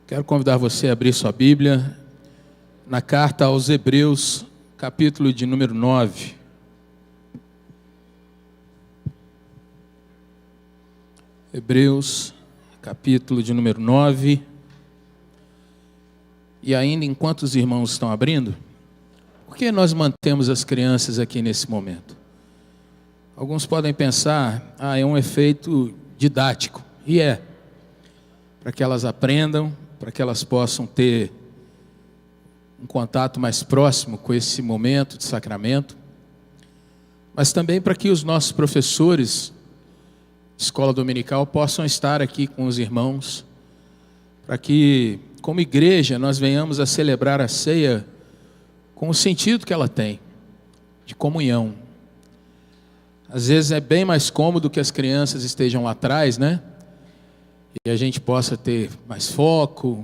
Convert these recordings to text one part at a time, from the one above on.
Quero convidar você a abrir sua Bíblia na carta aos Hebreus, capítulo de número 9. Hebreus, capítulo de número 9. E ainda enquanto os irmãos estão abrindo, por que nós mantemos as crianças aqui nesse momento? Alguns podem pensar, é um efeito didático. E é, para que elas aprendam, para que elas possam ter um contato mais próximo com esse momento de sacramento, mas também para que os nossos professores de escola dominical possam estar aqui com os irmãos, para que, como igreja, nós venhamos a celebrar a ceia com o sentido que ela tem, de comunhão. Às vezes é bem mais cômodo que as crianças estejam lá atrás, né? E a gente possa ter mais foco,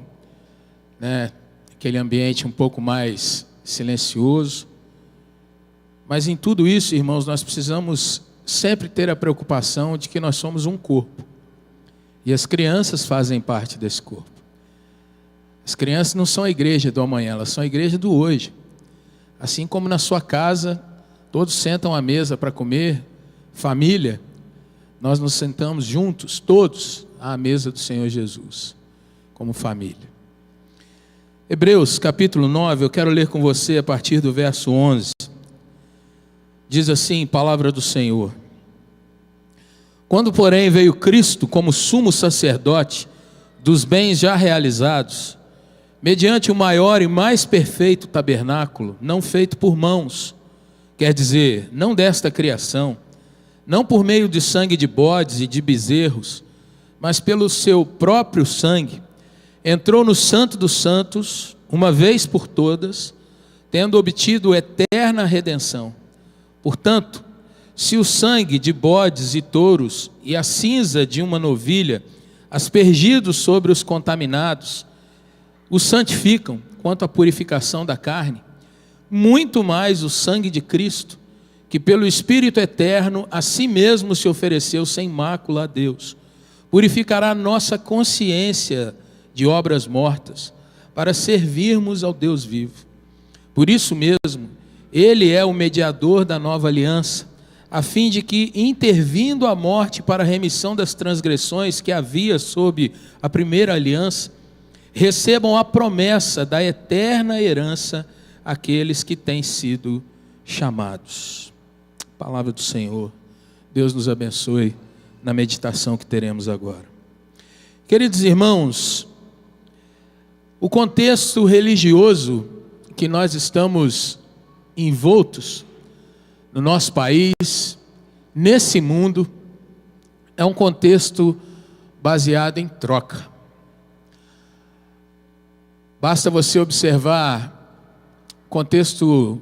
né? Aquele ambiente um pouco mais silencioso. Mas em tudo isso, irmãos, nós precisamos sempre ter a preocupação de que nós somos um corpo. E as crianças fazem parte desse corpo. As crianças não são a igreja do amanhã, elas são a igreja do hoje. Assim como na sua casa, todos sentam à mesa para comer, família, nós nos sentamos juntos, todos, à mesa do Senhor Jesus, como família. Hebreus capítulo 9, eu quero ler com você a partir do verso 11. Diz assim, palavra do Senhor: Quando, porém, veio Cristo como sumo sacerdote dos bens já realizados, mediante o maior e mais perfeito tabernáculo, não feito por mãos, quer dizer, não desta criação, não por meio de sangue de bodes e de bezerros, mas pelo seu próprio sangue, entrou no Santo dos Santos, uma vez por todas, tendo obtido eterna redenção. Portanto, se o sangue de bodes e touros e a cinza de uma novilha, aspergidos sobre os contaminados, os santificam quanto à purificação da carne, muito mais o sangue de Cristo, que pelo Espírito eterno a si mesmo se ofereceu sem mácula a Deus, purificará nossa consciência de obras mortas, para servirmos ao Deus vivo. Por isso mesmo, Ele é o mediador da nova aliança, a fim de que, intervindo a morte para a remissão das transgressões que havia sob a primeira aliança, recebam a promessa da eterna herança aqueles que têm sido chamados. Palavra do Senhor. Deus nos abençoe na meditação que teremos agora. Queridos irmãos, o contexto religioso que nós estamos envoltos no nosso país, nesse mundo, é um contexto baseado em troca. Basta você observar o contexto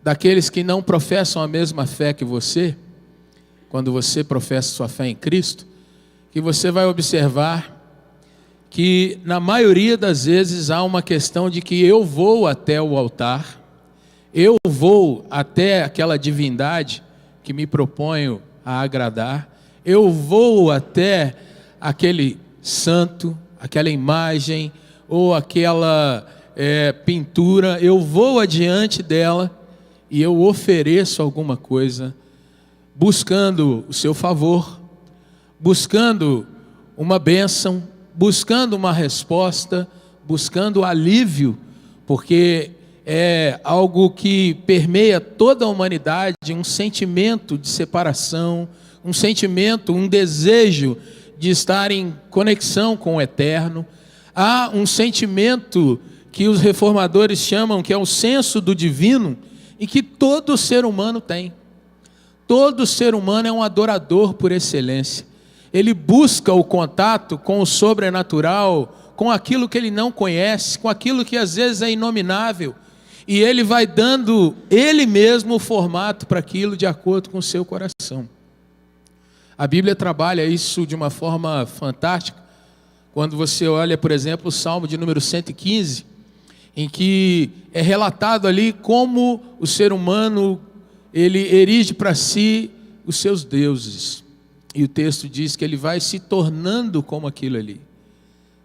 daqueles que não professam a mesma fé que você, quando você professa sua fé em Cristo, que você vai observar que na maioria das vezes há uma questão de que eu vou até o altar, eu vou até aquela divindade que me proponho a agradar, eu vou até aquele santo, aquela imagem ou aquela pintura, eu vou adiante dela e eu ofereço alguma coisa, buscando o seu favor, buscando uma bênção, buscando uma resposta, buscando alívio, porque é algo que permeia toda a humanidade, um sentimento de separação, um sentimento, um desejo de estar em conexão com o eterno. Há um sentimento que os reformadores chamam, que é o senso do divino, e que todo ser humano tem. Todo ser humano é um adorador por excelência. Ele busca o contato com o sobrenatural, com aquilo que ele não conhece, com aquilo que às vezes é inominável. E ele vai dando ele mesmo o formato para aquilo de acordo com o seu coração. A Bíblia trabalha isso de uma forma fantástica. Quando você olha, por exemplo, o Salmo de número 115, em que é relatado ali como o ser humano ele erige para si os seus deuses. E o texto diz que ele vai se tornando como aquilo ali.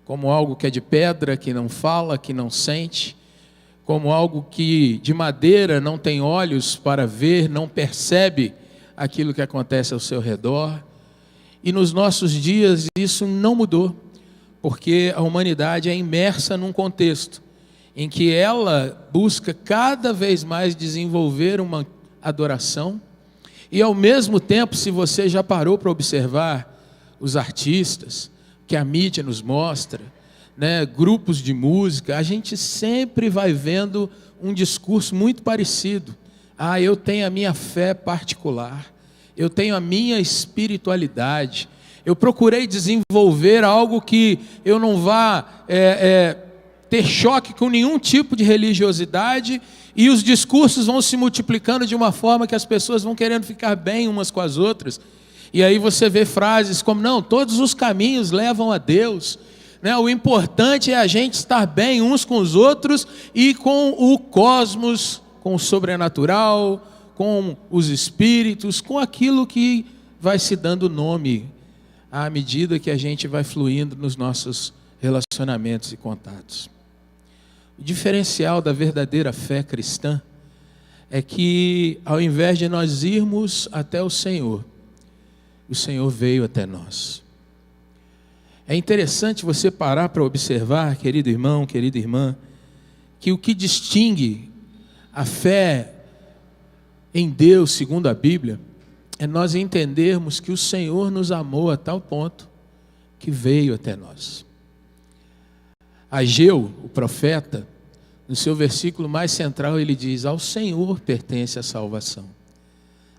como algo que é de pedra, que não fala, que não sente, como algo que de madeira não tem olhos para ver, não percebe aquilo que acontece ao seu redor. E nos nossos dias isso não mudou, porque a humanidade é imersa num contexto em que ela busca cada vez mais desenvolver uma adoração. E ao mesmo tempo, se você já parou para observar os artistas que a mídia nos mostra, né, grupos de música, a gente sempre vai vendo um discurso muito parecido. Eu tenho a minha fé particular, eu tenho a minha espiritualidade, eu procurei desenvolver algo que eu não vá ter choque com nenhum tipo de religiosidade, e os discursos vão se multiplicando de uma forma que as pessoas vão querendo ficar bem umas com as outras. E aí você vê frases como: não, todos os caminhos levam a Deus, né? O importante é a gente estar bem uns com os outros e com o cosmos, com o sobrenatural, com os espíritos, com aquilo que vai se dando nome à medida que a gente vai fluindo nos nossos relacionamentos e contatos. O diferencial da verdadeira fé cristã é que, ao invés de nós irmos até o Senhor veio até nós. É interessante você parar para observar, querido irmão, querida irmã, que o que distingue a fé em Deus, segundo a Bíblia, é nós entendermos que o Senhor nos amou a tal ponto que veio até nós. Ageu, o profeta, no seu versículo mais central, ele diz: ao Senhor pertence a salvação.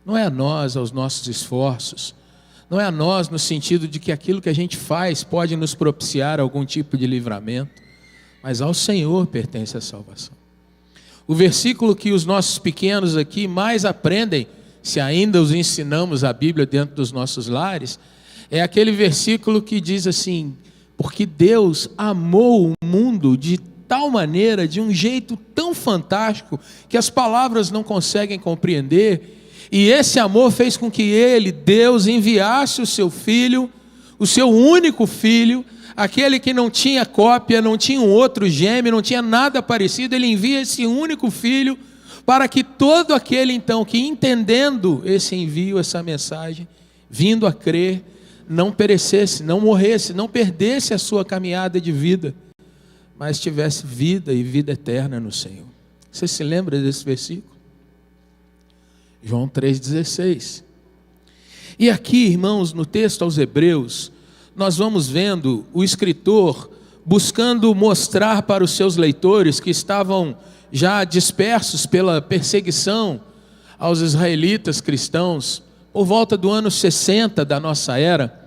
Não é a nós, aos nossos esforços, não é a nós no sentido de que aquilo que a gente faz pode nos propiciar algum tipo de livramento, mas ao Senhor pertence a salvação. O versículo que os nossos pequenos aqui mais aprendem, se ainda os ensinamos a Bíblia dentro dos nossos lares, é aquele versículo que diz assim: porque Deus amou o mundo de tal maneira, de um jeito tão fantástico, que as palavras não conseguem compreender. E esse amor fez com que ele, Deus, enviasse o seu filho, o seu único filho, aquele que não tinha cópia, não tinha um outro gêmeo, não tinha nada parecido. Ele envia esse único filho para que todo aquele então que, entendendo esse envio, essa mensagem, vindo a crer, não perecesse, não morresse, não perdesse a sua caminhada de vida, mas tivesse vida e vida eterna no Senhor. Você se lembra desse versículo? João 3,16. E aqui, irmãos, no texto aos Hebreus, nós vamos vendo o escritor buscando mostrar para os seus leitores, que estavam já dispersos pela perseguição aos israelitas cristãos, por volta do ano 60 da nossa era.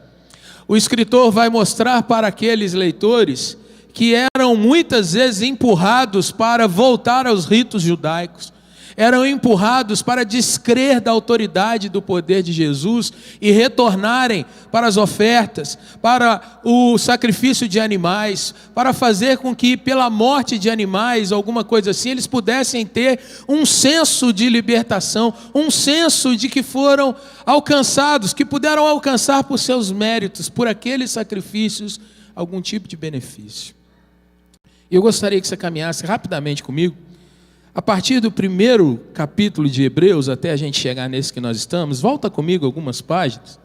O escritor vai mostrar para aqueles leitores que eram muitas vezes empurrados para voltar aos ritos judaicos, eram empurrados para descrer da autoridade do poder de Jesus e retornarem para as ofertas, para o sacrifício de animais, para fazer com que pela morte de animais, alguma coisa assim, eles pudessem ter um senso de libertação, um senso de que foram alcançados, que puderam alcançar por seus méritos, por aqueles sacrifícios, algum tipo de benefício. E eu gostaria que você caminhasse rapidamente comigo, a partir do primeiro capítulo de Hebreus, até a gente chegar nesse que nós estamos. Volta comigo algumas páginas,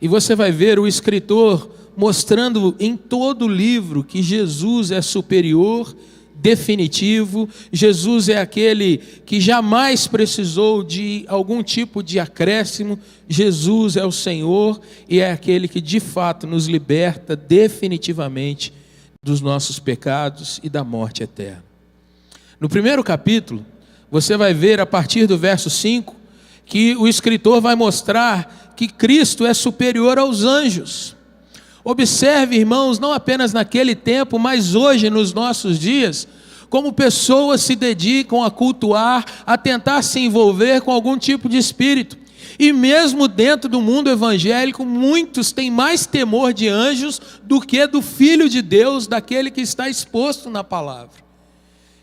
e você vai ver o escritor mostrando em todo o livro que Jesus é superior, definitivo. Jesus é aquele que jamais precisou de algum tipo de acréscimo. Jesus é o Senhor e é aquele que de fato nos liberta definitivamente dos nossos pecados e da morte eterna. No primeiro capítulo, você vai ver a partir do verso 5, que o escritor vai mostrar que Cristo é superior aos anjos. Observe, irmãos, não apenas naquele tempo, mas hoje, nos nossos dias, como pessoas se dedicam a cultuar, a tentar se envolver com algum tipo de espírito. E mesmo dentro do mundo evangélico, muitos têm mais temor de anjos do que do Filho de Deus, daquele que está exposto na palavra.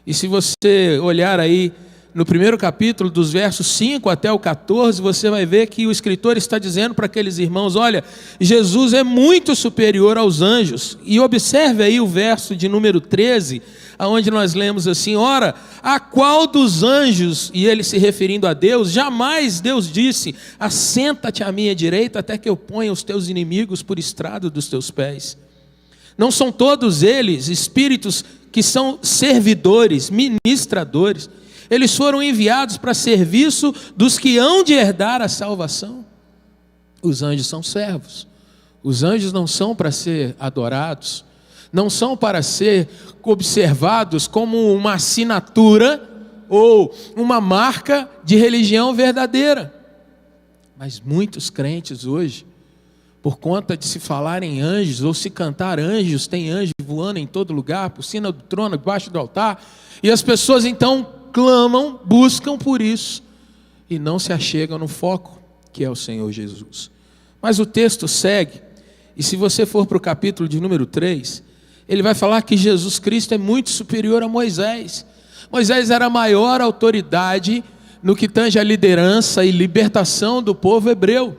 E se você olhar aí no primeiro capítulo, dos versos 5 até o 14, você vai ver que o escritor está dizendo para aqueles irmãos: olha, Jesus é muito superior aos anjos. E observe aí o verso de número 13, onde nós lemos assim: ora, a qual dos anjos, e ele se referindo a Deus, jamais Deus disse: assenta-te à minha direita até que eu ponha os teus inimigos por estrado dos teus pés. Não são todos eles espíritos que são servidores, ministradores? Eles foram enviados para serviço dos que hão de herdar a salvação. Os anjos são servos. Os anjos não são para ser adorados, não são para ser observados como uma assinatura ou uma marca de religião verdadeira. Mas muitos crentes hoje, por conta de se falar em anjos ou se cantar anjos, tem anjos voando em todo lugar, por cima do trono, debaixo do altar, e as pessoas então clamam, buscam por isso, e não se achegam no foco, que é o Senhor Jesus. Mas o texto segue, e se você for para o capítulo de número 3, ele vai falar que Jesus Cristo é muito superior a Moisés. Moisés era a maior autoridade no que tange a liderança e libertação do povo hebreu.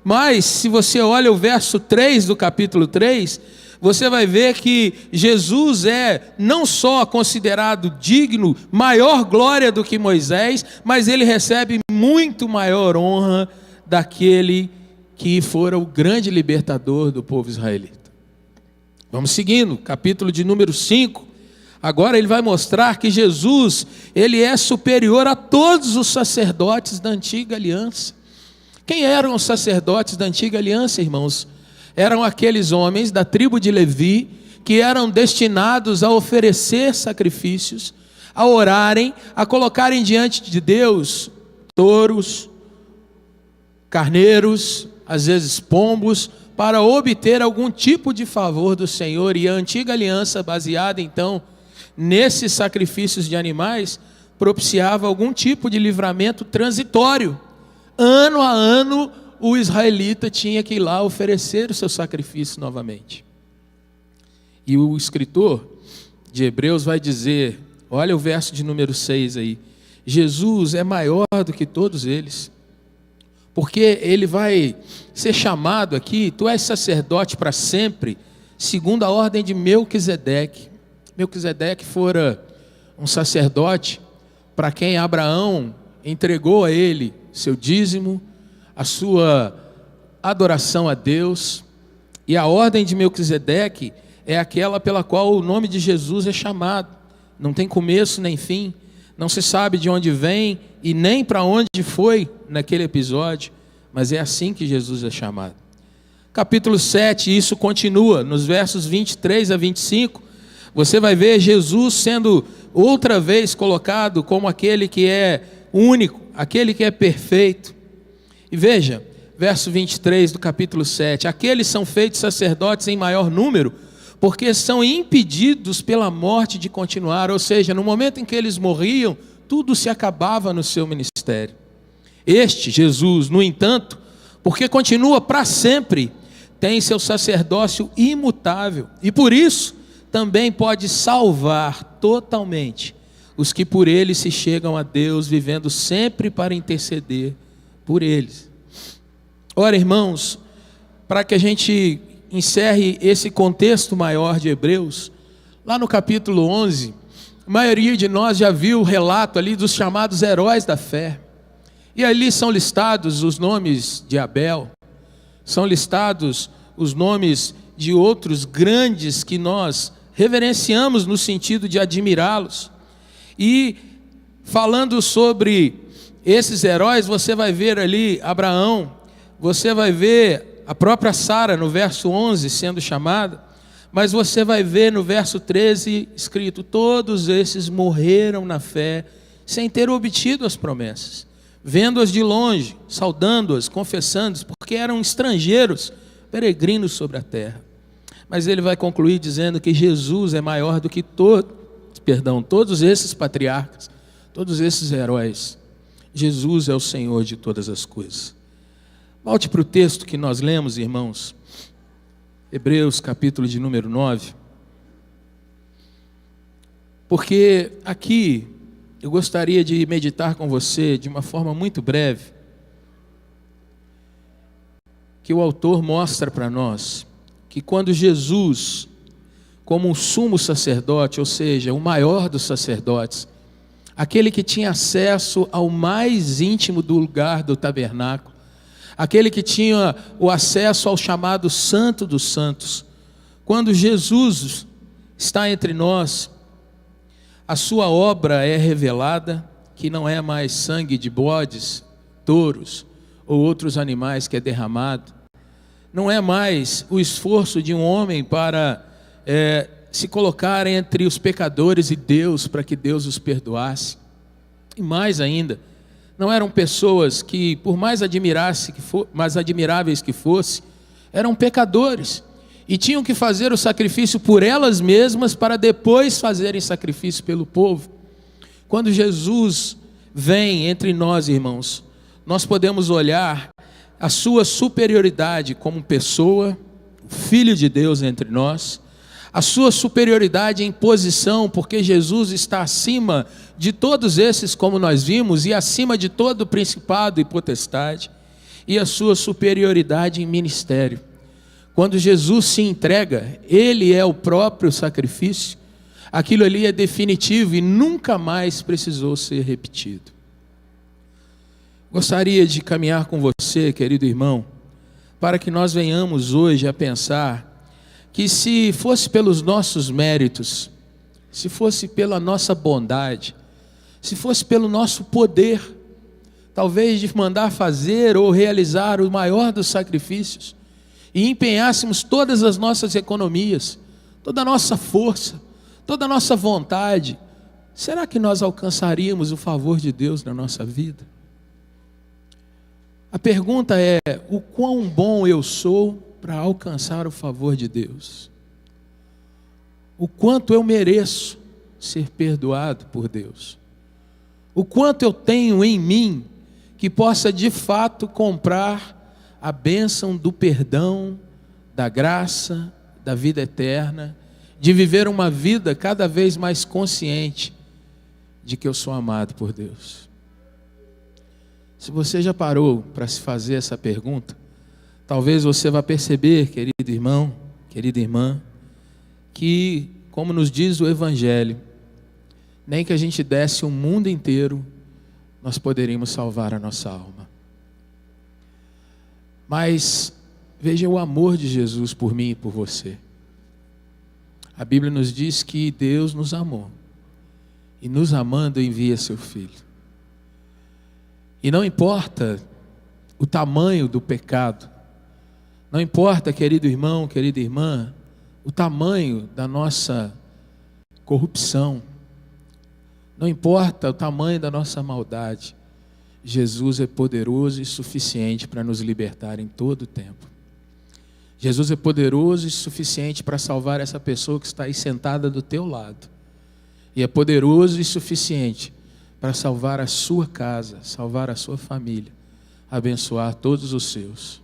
Mas, se você olha o verso 3 do capítulo 3, você vai ver que Jesus é não só considerado digno, maior glória do que Moisés, mas ele recebe muito maior honra daquele que fora o grande libertador do povo israelita. Vamos seguindo, capítulo de número 5. Agora ele vai mostrar que Jesus, ele é superior a todos os sacerdotes da antiga aliança. Quem eram os sacerdotes da antiga aliança, irmãos? Eram aqueles homens da tribo de Levi, que eram destinados a oferecer sacrifícios, a orarem, a colocarem diante de Deus touros, carneiros, às vezes pombos, para obter algum tipo de favor do Senhor. E a antiga aliança, baseada então nesses sacrifícios de animais, propiciava algum tipo de livramento transitório. Ano a ano, o israelita tinha que ir lá oferecer o seu sacrifício novamente. E o escritor de Hebreus vai dizer, olha o verso de número 6 aí: Jesus é maior do que todos eles, porque ele vai ser chamado aqui: tu és sacerdote para sempre, segundo a ordem de Melquisedeque. Melquisedeque fora um sacerdote para quem Abraão entregou a ele seu dízimo, a sua adoração a Deus. E a ordem de Melquisedeque é aquela pela qual o nome de Jesus é chamado. Não tem começo nem fim, não se sabe de onde vem e nem para onde foi naquele episódio, mas é assim que Jesus é chamado. Capítulo 7, isso continua, nos versos 23 a 25, você vai ver Jesus sendo outra vez colocado como aquele que é único, aquele que é perfeito. E veja, verso 23 do capítulo 7, aqueles são feitos sacerdotes em maior número, porque são impedidos pela morte de continuar, ou seja, no momento em que eles morriam, tudo se acabava no seu ministério. Este, Jesus, no entanto, porque continua para sempre, tem seu sacerdócio imutável, e por isso também pode salvar totalmente os que por ele se chegam a Deus, vivendo sempre para interceder por eles. Ora, irmãos, para que a gente encerre esse contexto maior de Hebreus, lá no capítulo 11, a maioria de nós já viu o relato ali dos chamados heróis da fé. E ali são listados os nomes de Abel, são listados os nomes de outros grandes que nós reverenciamos no sentido de admirá-los. E falando sobre esses heróis, você vai ver ali Abraão, você vai ver a própria Sara no verso 11 sendo chamada, mas você vai ver no verso 13 escrito: todos esses morreram na fé, sem ter obtido as promessas, vendo-as de longe, saudando-as, confessando-as, porque eram estrangeiros, peregrinos sobre a terra. Mas ele vai concluir dizendo que Jesus é maior do que todos esses patriarcas, todos esses heróis. Jesus é o Senhor de todas as coisas. Volte para o texto que nós lemos, irmãos. Hebreus, capítulo de número 9. Porque aqui eu gostaria de meditar com você de uma forma muito breve, que o autor mostra para nós que quando Jesus, como um sumo sacerdote, ou seja, o maior dos sacerdotes, aquele que tinha acesso ao mais íntimo do lugar do tabernáculo, aquele que tinha o acesso ao chamado Santo dos Santos, quando Jesus está entre nós, a sua obra é revelada, que não é mais sangue de bodes, touros ou outros animais que é derramado, não é mais o esforço de um homem para se colocar entre os pecadores e Deus, para que Deus os perdoasse. E mais ainda, não eram pessoas que, por mais admiráveis que fossem, eram pecadores e tinham que fazer o sacrifício por elas mesmas para depois fazerem sacrifício pelo povo. Quando Jesus vem entre nós, irmãos, nós podemos olhar a sua superioridade como pessoa, o Filho de Deus entre nós, a sua superioridade em posição, porque Jesus está acima de todos esses, como nós vimos, e acima de todo principado e potestade, e a sua superioridade em ministério. Quando Jesus se entrega, Ele é o próprio sacrifício, aquilo ali é definitivo e nunca mais precisou ser repetido. Gostaria de caminhar com você, querido irmão, para que nós venhamos hoje a pensar que se fosse pelos nossos méritos, se fosse pela nossa bondade, se fosse pelo nosso poder, talvez de mandar fazer ou realizar o maior dos sacrifícios, e empenhássemos todas as nossas economias, toda a nossa força, toda a nossa vontade, será que nós alcançaríamos o favor de Deus na nossa vida? A pergunta é: o quão bom eu sou para alcançar o favor de Deus? O quanto eu mereço ser perdoado por Deus? O quanto eu tenho em mim que possa de fato comprar a bênção do perdão, da graça, da vida eterna, de viver uma vida cada vez mais consciente de que eu sou amado por Deus? Se você já parou para se fazer essa pergunta, talvez você vá perceber, querido irmão, querida irmã, que, como nos diz o Evangelho, nem que a gente desse o mundo inteiro, nós poderíamos salvar a nossa alma. Mas veja o amor de Jesus por mim e por você. A Bíblia nos diz que Deus nos amou, e nos amando envia seu Filho. E não importa o tamanho do pecado, não importa, querido irmão, querida irmã, o tamanho da nossa corrupção, não importa o tamanho da nossa maldade, Jesus é poderoso e suficiente para nos libertar em todo o tempo. Jesus é poderoso e suficiente para salvar essa pessoa que está aí sentada do teu lado, e é poderoso e suficiente para salvar a sua casa, salvar a sua família, abençoar todos os seus.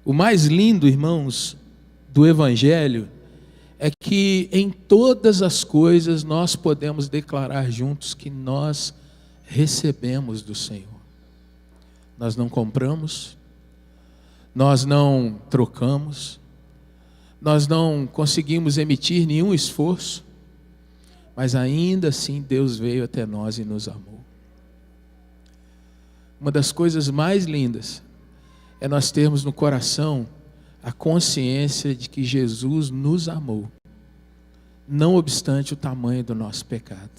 O mais lindo, irmãos, do Evangelho é que em todas as coisas nós podemos declarar juntos que nós recebemos do Senhor. Nós não compramos, nós não trocamos, nós não conseguimos emitir nenhum esforço, mas ainda assim Deus veio até nós e nos amou. Uma das coisas mais lindas é nós termos no coração a consciência de que Jesus nos amou, não obstante o tamanho do nosso pecado.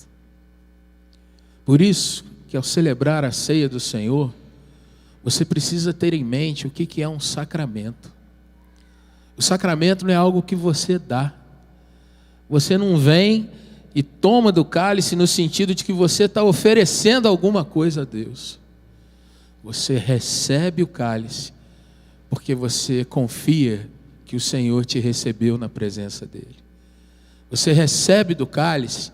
Por isso que ao celebrar a ceia do Senhor, você precisa ter em mente o que é um sacramento. O sacramento não é algo que você dá. Você não vem e toma do cálice no sentido de que você está oferecendo alguma coisa a Deus. Você recebe o cálice porque você confia que o Senhor te recebeu na presença dEle. Você recebe do cálice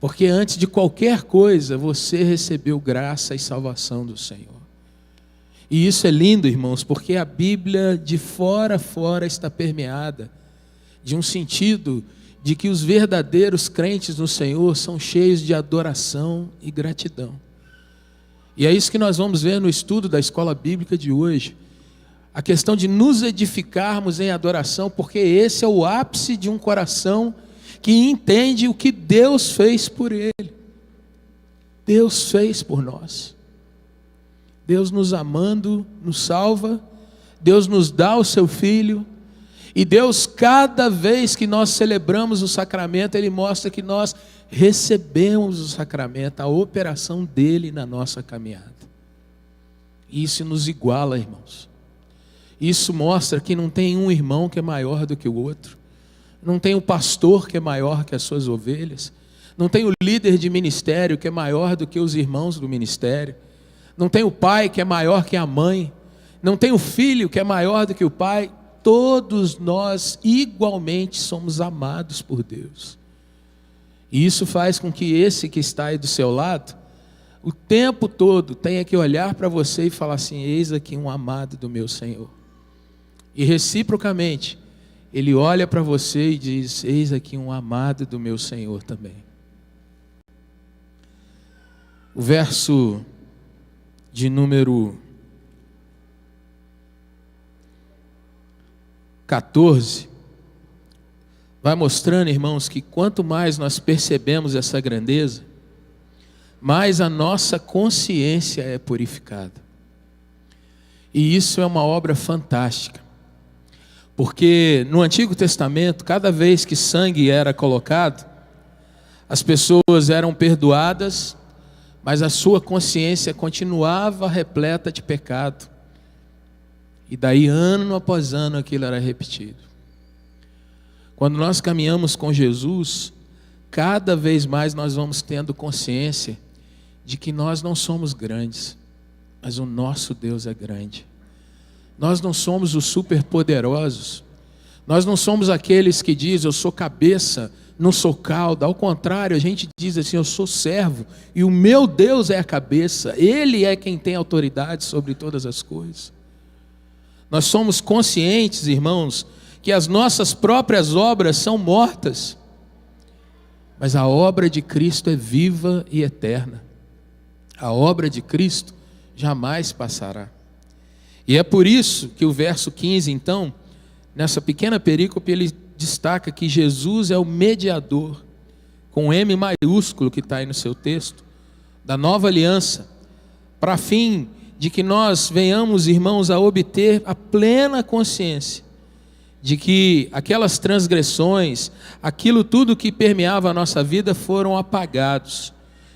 porque antes de qualquer coisa você recebeu graça e salvação do Senhor. E isso é lindo, irmãos, porque a Bíblia de fora a fora está permeada de um sentido de que os verdadeiros crentes no Senhor são cheios de adoração e gratidão. E é isso que nós vamos ver no estudo da escola bíblica de hoje. A questão de nos edificarmos em adoração, porque esse é o ápice de um coração que entende o que Deus fez por ele. Deus fez por nós. Deus nos amando, nos salva. Deus nos dá o seu Filho. E Deus, cada vez que nós celebramos o sacramento, Ele mostra que nós recebemos o sacramento, a operação dele na nossa caminhada. E isso nos iguala, irmãos. Isso mostra que não tem um irmão que é maior do que o outro. Não tem um pastor que é maior que as suas ovelhas. Não tem o líder de ministério que é maior do que os irmãos do ministério. Não tem o pai que é maior que a mãe. Não tem o filho que é maior do que o pai. Todos nós igualmente somos amados por Deus. E isso faz com que esse que está aí do seu lado, o tempo todo tenha que olhar para você e falar assim: eis aqui um amado do meu Senhor. E reciprocamente, ele olha para você e diz: eis aqui um amado do meu Senhor também. O verso de número 14, vai mostrando, irmãos, que quanto mais nós percebemos essa grandeza, mais a nossa consciência é purificada. E isso é uma obra fantástica, porque no Antigo Testamento, cada vez que sangue era colocado, as pessoas eram perdoadas, mas a sua consciência continuava repleta de pecado. E daí, ano após ano, aquilo era repetido. Quando nós caminhamos com Jesus, cada vez mais nós vamos tendo consciência de que nós não somos grandes, mas o nosso Deus é grande. Nós não somos os superpoderosos. Nós não somos aqueles que dizem: eu sou cabeça, não sou cauda. Ao contrário, a gente diz assim: eu sou servo e o meu Deus é a cabeça. Ele é quem tem autoridade sobre todas as coisas. Nós somos conscientes, irmãos, que as nossas próprias obras são mortas, mas a obra de Cristo é viva e eterna. A obra de Cristo jamais passará. E é por isso que o verso 15, então, nessa pequena perícope, ele destaca que Jesus é o mediador, com M maiúsculo que está aí no seu texto, da nova aliança, para fim de que nós venhamos, irmãos, a obter a plena consciência de que aquelas transgressões, aquilo tudo que permeava a nossa vida foram apagados,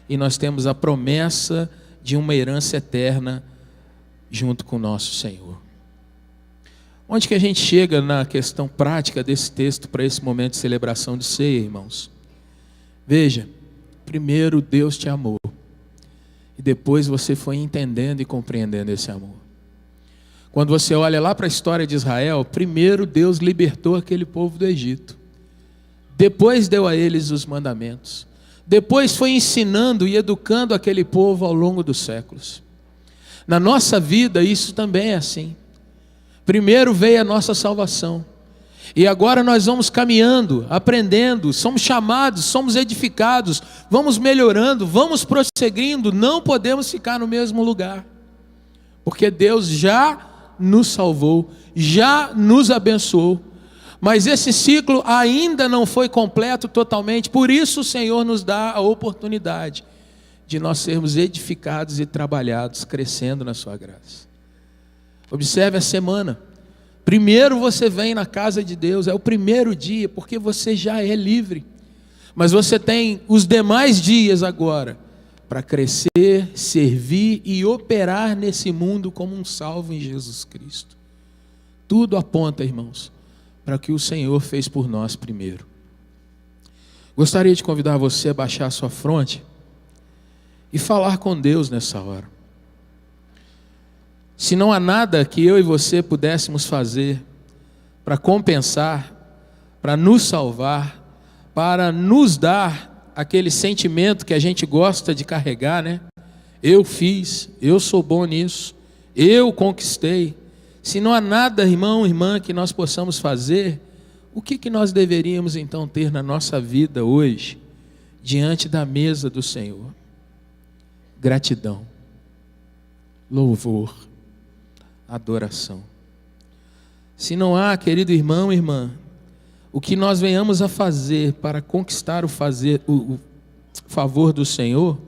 e nós temos a promessa de uma herança eterna junto com o nosso Senhor. Onde que a gente chega na questão prática desse texto para esse momento de celebração de ceia, irmãos? Veja, primeiro Deus te amou, e depois você foi entendendo e compreendendo esse amor. Quando você olha lá para a história de Israel, primeiro Deus libertou aquele povo do Egito. Depois deu a eles os mandamentos. Depois foi ensinando e educando aquele povo ao longo dos séculos. Na nossa vida isso também é assim. Primeiro veio a nossa salvação. E agora nós vamos caminhando, aprendendo, somos chamados, somos edificados, vamos melhorando, vamos prosseguindo, não podemos ficar no mesmo lugar. Porque Deus já nos salvou, já nos abençoou, mas esse ciclo ainda não foi completo totalmente, por isso o Senhor nos dá a oportunidade de nós sermos edificados e trabalhados, crescendo na sua graça. Observe a semana. Primeiro você vem na casa de Deus, é o primeiro dia, porque você já é livre. Mas você tem os demais dias agora para crescer, servir e operar nesse mundo como um salvo em Jesus Cristo. Tudo aponta, irmãos, para o que o Senhor fez por nós primeiro. Gostaria de convidar você a baixar a sua fronte e falar com Deus nessa hora. Se não há nada que eu e você pudéssemos fazer para compensar, para nos salvar, para nos dar aquele sentimento que a gente gosta de carregar, né? Eu fiz, eu sou bom nisso, eu conquistei. Se não há nada, irmão, irmã, que nós possamos fazer, O que nós deveríamos então ter na nossa vida hoje, diante da mesa do Senhor? Gratidão, louvor, adoração. Se não há, querido irmão e irmã, o que nós venhamos a fazer para conquistar o favor do Senhor,